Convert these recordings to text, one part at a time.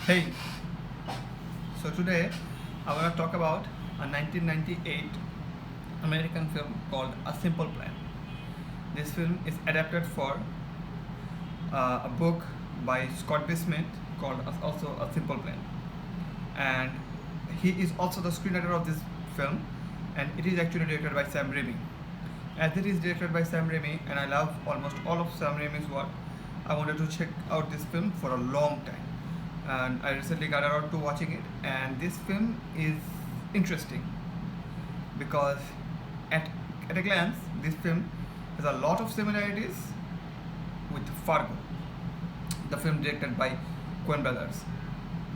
Hey, so today I want to talk about a 1998 American film called A Simple Plan. This film is adapted for a book by Scott B. Smith called also A Simple Plan, and he is also the screenwriter of this film, and it is actually directed by Sam Raimi. As it is directed by Sam Raimi, and I love almost all of Sam Raimi's work, I wanted to check out this film for a long time, and I recently got around to watching it. And this film is interesting because at a glance, this film has a lot of similarities with Fargo, the film directed by Coen brothers.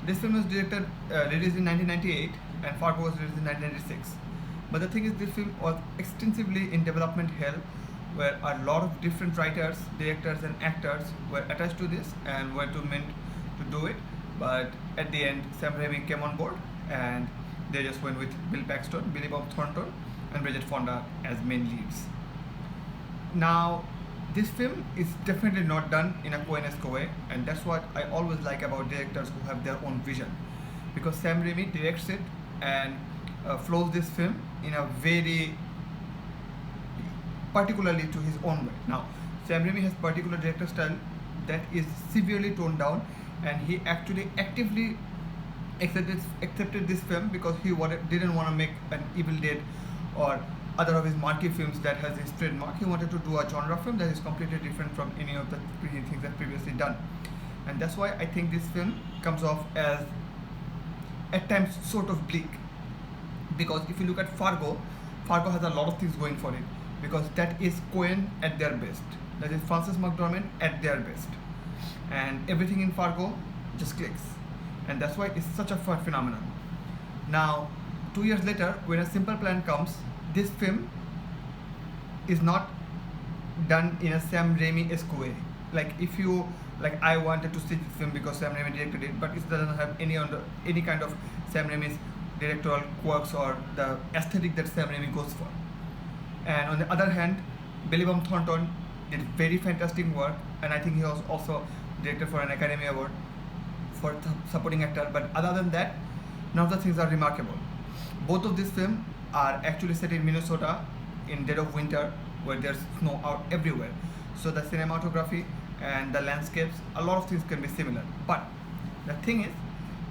This film was released in 1998, and Fargo was released in 1996. But the thing is, this film was extensively in development hell, where a lot of different writers, directors, and actors were attached to this and were meant to do it. But at the end, Sam Raimi came on board, and they just went with Bill Paxton, Billy Bob Thornton, and Bridget Fonda as main leads. Now, this film is definitely not done in a Coen-esque way, and that's what I always like about directors who have their own vision, because Sam Raimi directs it and flows this film in a very particularly to his own way. Now, Sam Raimi has particular director style that is severely toned down, and he actually actively accepted this film because he didn't want to make an Evil Dead or other of his marquee films that has his trademark. He wanted to do a genre film that is completely different from any of the things that previously done, and that's why I think this film comes off as at times sort of bleak. Because if you look at Fargo has a lot of things going for it, because that is Coen at their best, that is Frances McDormand at their best, and everything in Fargo just clicks, and that's why it's such a fun phenomenon. Now, 2 years later, when A Simple Plan comes, this film is not done in a Sam Raimi-esque way. I wanted to see this film because Sam Raimi directed it, but it doesn't have any kind of Sam Raimi's directorial quirks or the aesthetic that Sam Raimi goes for. And on the other hand, Billy Bob Thornton did very fantastic work, and I think he was also directed for an Academy Award for supporting actor. But other than that, none of the things are remarkable. Both of these films are actually set in Minnesota in dead of winter, where there's snow out everywhere. So the cinematography and the landscapes, a lot of things can be similar. But the thing is,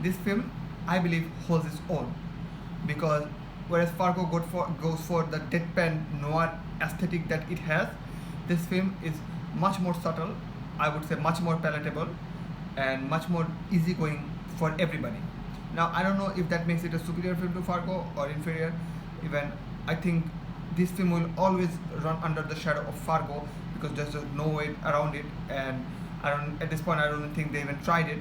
this film, I believe, holds its own, because whereas Fargo goes for the deadpan noir aesthetic that it has, this film is much more subtle, I would say much more palatable, and much more easygoing for everybody. Now, I don't know if that makes it a superior film to Fargo or inferior. Even I think this film will always run under the shadow of Fargo, because there's just no way around it, and at this point I don't think they even tried it.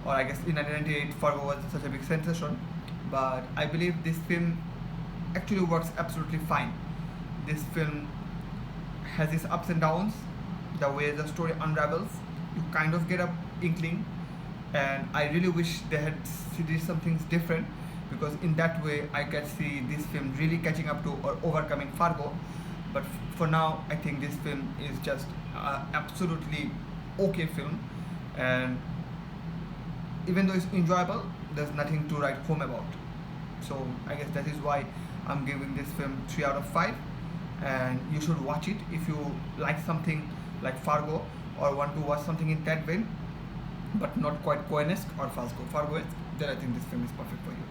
Or I guess in 1998 Fargo was such a big sensation, but I believe this film actually works absolutely fine. This film has its ups and downs. The way the story unravels, you kind of get a inkling, and I really wish they had did some things different, because in that way I can see this film really catching up to or overcoming Fargo. But for now, I think this film is just absolutely okay film, and even though it's enjoyable, there's nothing to write home about. So I guess that is why I'm giving this film 3 out of 5, and you should watch it if you like something like Fargo or want to watch something in that vein, but not quite Coen-esque or Fargo-esque. Then I think this film is perfect for you.